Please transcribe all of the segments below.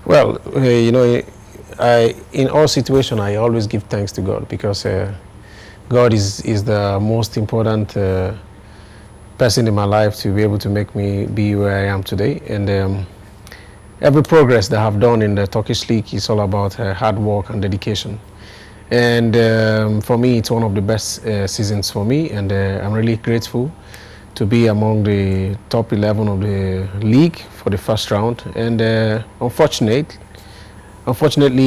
Well, in all situations, I always give thanks to God because God is the most important person in my life to be able to make me be where I am today. And every progress that I've done in the Turkish league is all about hard work and dedication. And for me, it's one of the best seasons for me, and I'm really grateful to be among the top 11 of the league for the first round. And unfortunately,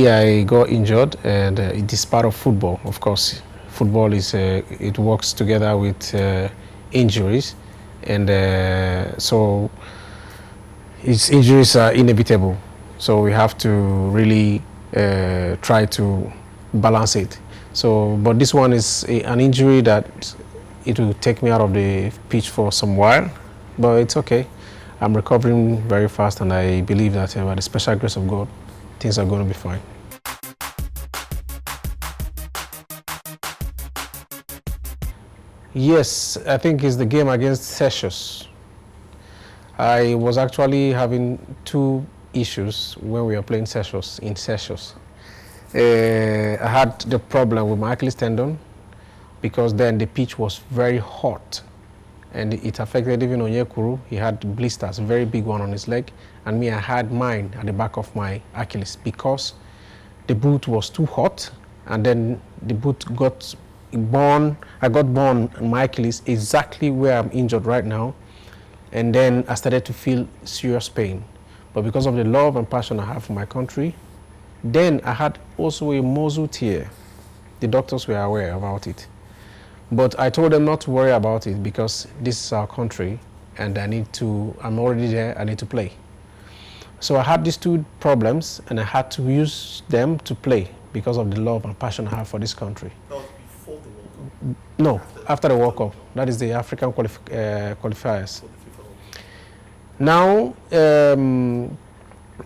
I got injured, and it is part of football. Of course, football is it works together with injuries, and so its injuries are inevitable. So we have to really try to balance it. So, but this one is an injury that it will take me out of the pitch for some while, but it's okay. I'm recovering very fast, and I believe that by the special grace of God, things are going to be fine. Yes, I think it's the game against Seychelles. I was actually having two issues when we were playing Seychelles, in Seychelles. I had the problem with my Achilles tendon because then the pitch was very hot, and it affected even Onyekuru. He had blisters, very big one on his leg, and me, I had mine at the back of my Achilles because the boot was too hot, and then the boot got born. I got born on my Achilles exactly where I'm injured right now, and then I started to feel serious pain. But because of the love and passion I have for my country, then I had also a muscle tear. The doctors were aware about it. But I told them not to worry about it because this is our country and I'm already there, I need to play. So I had these two problems and I had to use them to play because of the love and passion I have for this country. That was before the World Cup? No, after the World Cup. That is the African qualifiers. Now,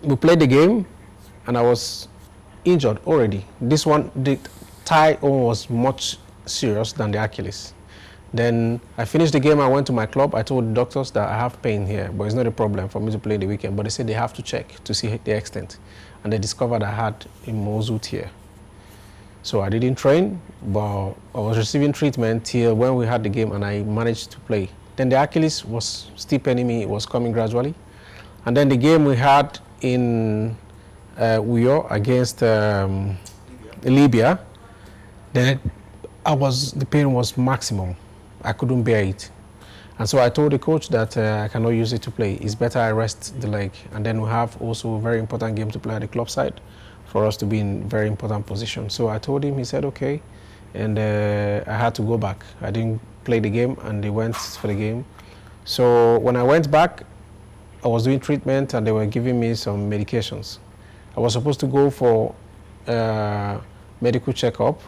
we played the game and I was injured already. This one, the thigh was much serious than the Achilles. Then I finished the game, I went to my club, I told the doctors that I have pain here, but it's not a problem for me to play the weekend. But they said they have to check to see the extent. And they discovered I had a muscle tear. So I didn't train, but I was receiving treatment till when we had the game and I managed to play. Then the Achilles was still paining me, it was coming gradually. And then the game we had in Uyo against Libya, then the pain was maximum. I couldn't bear it. And so I told the coach that I cannot use it to play. It's better I rest the leg. And then we have also a very important game to play at the club side for us to be in very important position. So I told him, he said, okay. And I had to go back. I didn't play the game and they went for the game. So when I went back, I was doing treatment and they were giving me some medications. I was supposed to go for medical checkup,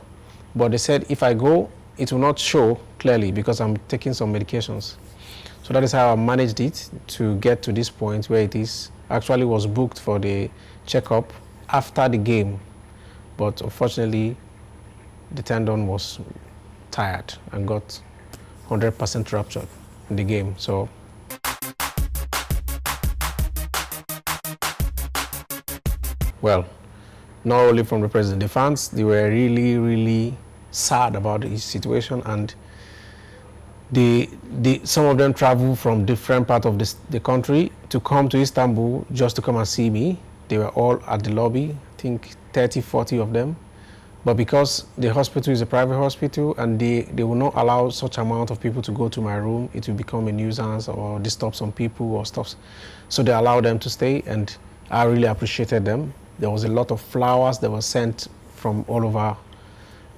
but they said if I go, it will not show clearly because I'm taking some medications. So that is how I managed it to get to this point where it is. Actually was booked for the checkup after the game, but unfortunately the tendon was tired and got 100% ruptured in the game. So well, not only from the president, the fans, they were really, really sad about his situation, and some of them traveled from different parts of the country to come to Istanbul just to come and see me. They were all at the lobby, I think 30, 40 of them. But because the hospital is a private hospital and they will not allow such amount of people to go to my room, it will become a nuisance or disturb some people or stuff. So they allow them to stay, and I really appreciated them. There was a lot of flowers that were sent from all over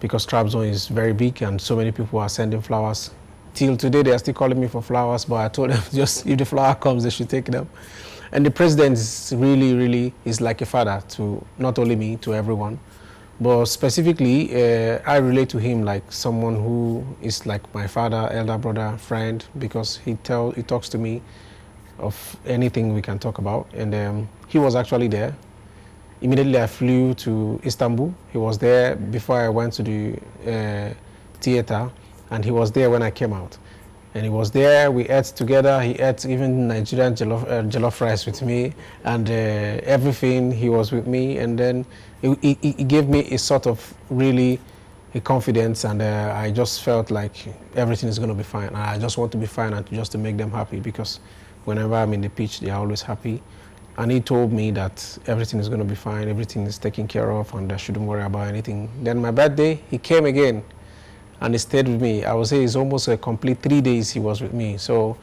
because Trabzon is very big and so many people are sending flowers. Till today, they are still calling me for flowers, but I told them just if the flower comes, they should take them. And the president is really, really is like a father to not only me, to everyone. But specifically, I relate to him like someone who is like my father, elder brother, friend, because he talks to me of anything we can talk about. And he was actually there. Immediately I flew to Istanbul. He was there before I went to the theater, and he was there when I came out. And he was there, we ate together, he ate even Nigerian jollof rice with me, and everything, he was with me, and then he gave me a sort of really a confidence, and I just felt like everything is going to be fine. And I just want to be fine and just to make them happy, because whenever I'm in the pitch, they are always happy. And he told me that everything is going to be fine, everything is taken care of, and I shouldn't worry about anything. Then my birthday, he came again, and he stayed with me. I would say it's almost a complete 3 days he was with me. So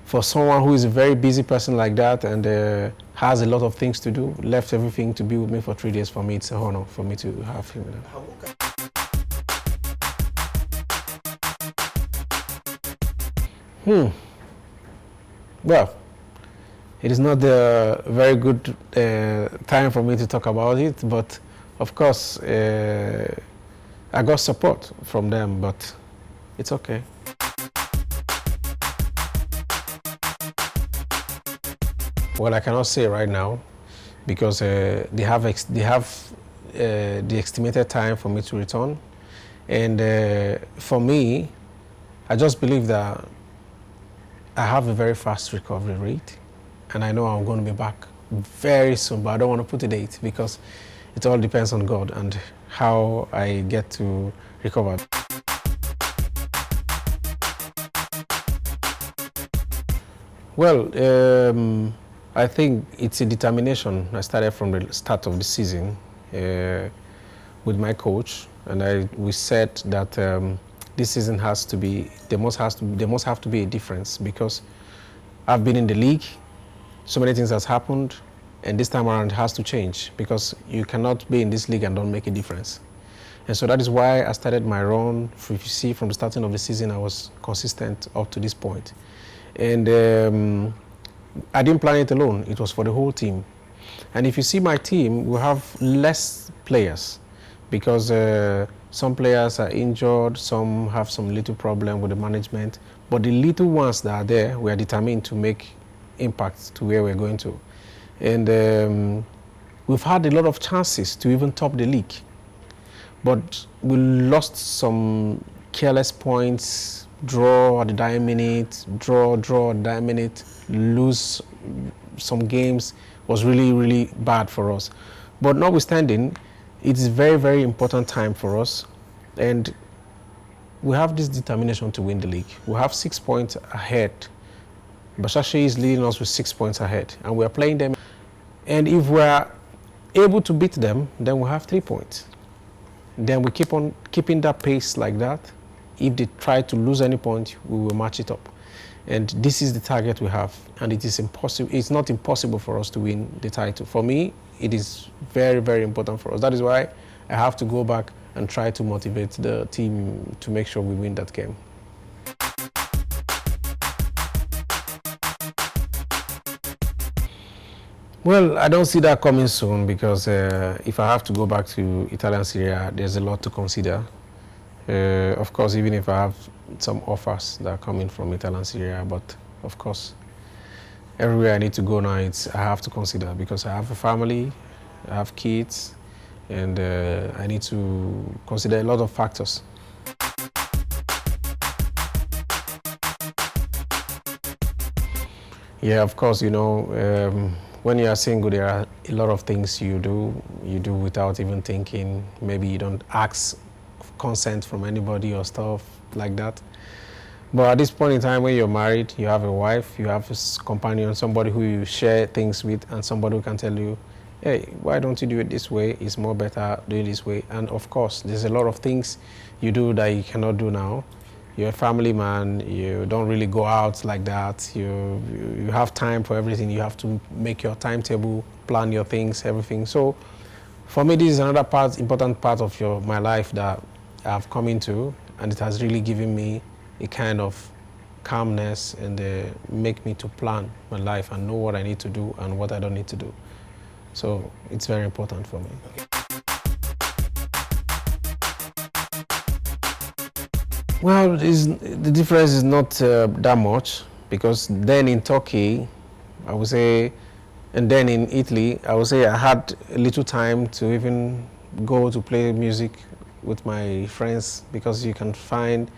for someone who is a very busy person like that and has a lot of things to do, left everything to be with me for 3 days, for me it's an honor for me to have him. Well, it is not a very good time for me to talk about it, but of course I got support from them, but it's okay. Well, I cannot say right now, because they have the estimated time for me to return, and for me, I just believe that I have a very fast recovery rate, and I know I'm going to be back very soon, but I don't want to put a date, because it all depends on God and how I get to recover. Well, I think it's a determination. I started from the start of the season with my coach, and we said that this season has to be, there must have to be a difference, because I've been in the league, so many things has happened, and this time around it has to change, because you cannot be in this league and don't make a difference. And so that is why I started my run. If you see, from the starting of the season, I was consistent up to this point. And I didn't plan it alone. It was for the whole team. And if you see my team, we have less players, because some players are injured, some have some little problem with the management. But the little ones that are there, we are determined to make impact to where we're going to. And we've had a lot of chances to even top the league. But we lost some careless points, draw at the dying minute, draw at the dying minute, lose some games. Was really, really bad for us. But notwithstanding, it's a very, very important time for us. And we have this determination to win the league. We have 6 points ahead. Bashashi is leading us with 6 points ahead, and we are playing them. And if we are able to beat them, then we have 3 points. Then we keep on keeping that pace like that. If they try to lose any point, we will match it up. And this is the target we have, and it is impossible. It's not impossible for us to win the title. For me, it is very, very important for us. That is why I have to go back and try to motivate the team to make sure we win that game. Well, I don't see that coming soon, because if I have to go back to Italian Serie A, there's a lot to consider. Of course, even if I have some offers that are coming from Italian Serie A, but of course, everywhere I need to go now, I have to consider, because I have a family, I have kids, and I need to consider a lot of factors. Yeah, of course, you know, when you are single, there are a lot of things you do without even thinking. Maybe you don't ask consent from anybody or stuff like that. But at this point in time, when you're married, you have a wife, you have a companion, somebody who you share things with, and somebody who can tell you, hey, why don't you do it this way? It's more better doing it this way. And of course, there's a lot of things you do that you cannot do now. You're a family man, you don't really go out like that. You have time for everything. You have to make your timetable, plan your things, everything. So for me, this is another important part of my life that I've come into, and it has really given me a kind of calmness and make me to plan my life and know what I need to do and what I don't need to do. So it's very important for me. Well, the difference is not that much, because then in Turkey, I would say, and then in Italy, I would say I had a little time to even go to play music with my friends, because you can find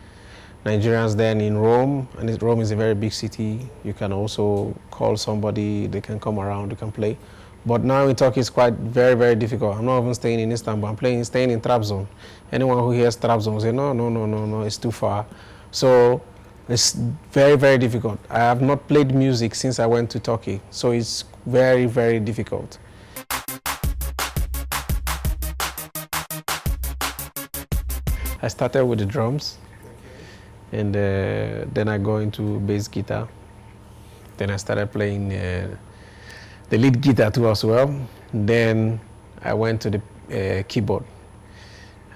Nigerians then in Rome, and Rome is a very big city. You can also call somebody, they can come around, you can play. But now in Turkey it's quite very difficult. I'm not even staying in Istanbul, I'm staying in Trabzon. Anyone who hears Trabzon will say, no, it's too far. So it's very difficult. I have not played music since I went to Turkey, so it's very difficult. I started with the drums, and then I go into bass guitar. Then I started playing the lead guitar too as well. Then I went to the keyboard.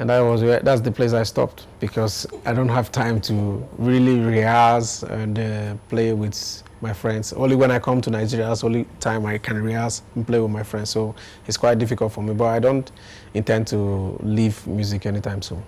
And that's the place I stopped, because I don't have time to really rehearse and play with my friends. Only when I come to Nigeria, that's the only time I can rehearse and play with my friends. So it's quite difficult for me, but I don't intend to leave music anytime soon.